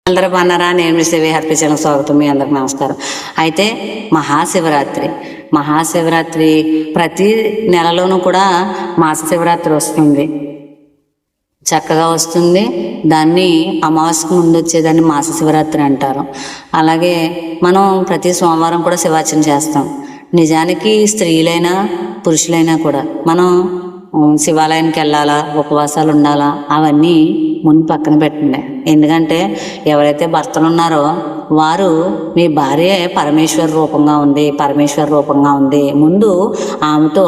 అందరూ బాగున్నారా? నేను మీ శ్రీ హర్పించడానికి స్వాగతం. మీ అందరికి నమస్కారం. అయితే మహాశివరాత్రి ప్రతి నెలలోనూ కూడా మాస శివరాత్రి వస్తుంది, చక్కగా వస్తుంది. దాన్ని అమావాస్యకు ముందు వచ్చేదాన్ని మాస శివరాత్రి అంటారు. అలాగే మనం ప్రతి సోమవారం కూడా శివార్చన చేస్తాం. నిజానికి స్త్రీలైనా పురుషులైనా కూడా మనం శివాలయానికి వెళ్ళాలా, ఉపవాసాలు ఉండాలా, అవన్నీ ముందు పక్కన పెట్టండి. ఎందుకంటే ఎవరైతే భర్తలు ఉన్నారో వారు మీ భార్య పరమేశ్వర రూపంగా ఉంది, ముందు ఆమెతో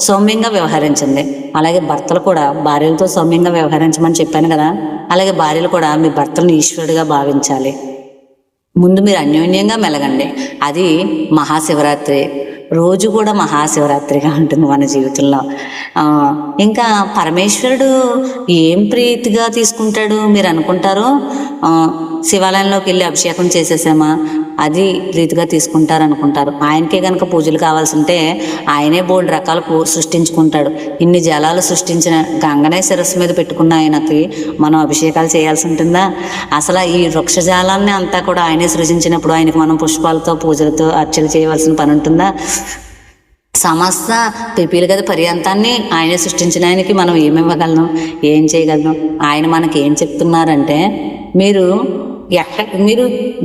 సౌమ్యంగా వ్యవహరించండి. అలాగే భర్తలు కూడా భార్యలతో సౌమ్యంగా వ్యవహరించమని చెప్పాను కదా. అలాగే భార్యలు కూడా మీ భర్తలను ఈశ్వరుడిగా భావించాలి. ముందు మీరు అన్యోన్యంగా మెలగండి. అది మహాశివరాత్రి రోజు కూడా మహాశివరాత్రిగా ఉంటుంది మన జీవితంలో. ఇంకా పరమేశ్వరుడు ఏం ప్రీతిగా తీసుకుంటాడు మీరు అనుకుంటారు? శివాలయంలోకి వెళ్ళి అభిషేకం చేసేసామా అది ప్రీతిగా తీసుకుంటారు అనుకుంటారు. ఆయనకే కనుక పూజలు కావాల్సి ఉంటే ఆయనే బోల్డ్ రకాలు సృష్టించుకుంటాడు. ఇన్ని జలాలు సృష్టించిన గంగనే శిరస్సు మీద పెట్టుకున్న ఆయనకి మనం అభిషేకాలు చేయాల్సి ఉంటుందా? అసలు ఈ వృక్షజాలాన్ని అంతా కూడా ఆయనే సృజించినప్పుడు ఆయనకి మనం పుష్పాలతో పూజలతో అర్చన చేయవలసిన పని ఉంటుందా? సమస్త పిపీలు గది పర్యంతాన్ని ఆయనే సృష్టించిన ఆయనకి మనం ఏమివ్వగలను, ఏం చేయగలను? ఆయన మనకి ఏం చెప్తున్నారంటే, మీరు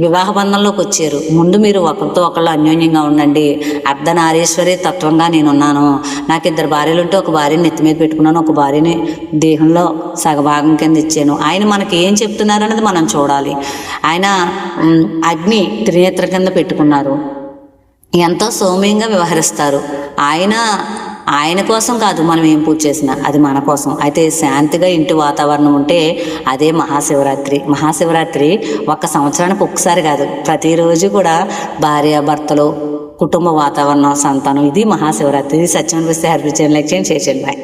వివాహ బంధంలోకి వచ్చారు, ముందు మీరు ఒకరితో ఒకళ్ళు అన్యోన్యంగా ఉండండి. అర్ధనారీశ్వరి తత్వంగా నేనున్నాను. నాకు 2 భార్యలు ఉంటే ఒక భార్యని నెత్తి మీద పెట్టుకున్నాను, ఒక భార్యని దేహంలో సగభాగం కింద ఇచ్చాను. ఆయన మనకి ఏం చెప్తున్నారు అనేది మనం చూడాలి. ఆయన అగ్ని త్రినేత్ర కింద పెట్టుకున్నారు, ఎంతో సౌమ్యంగా వ్యవహరిస్తారు. ఆయన కోసం కాదు మనం ఏం పూజ చేసినా, అది మన కోసం. అయితే శాంతిగా ఇంటి వాతావరణం ఉంటే అదే మహాశివరాత్రి ఒక్క సంవత్సరానికి ఒక్కసారి కాదు, ప్రతిరోజు కూడా భార్య భర్తలు, కుటుంబ వాతావరణం, సంతానం, ఇది మహాశివరాత్రి. ఇది సత్యం అనిపిస్తే హర్పించండి, లైక్ చేయండి, షేర్ చేయండి. బాయ్.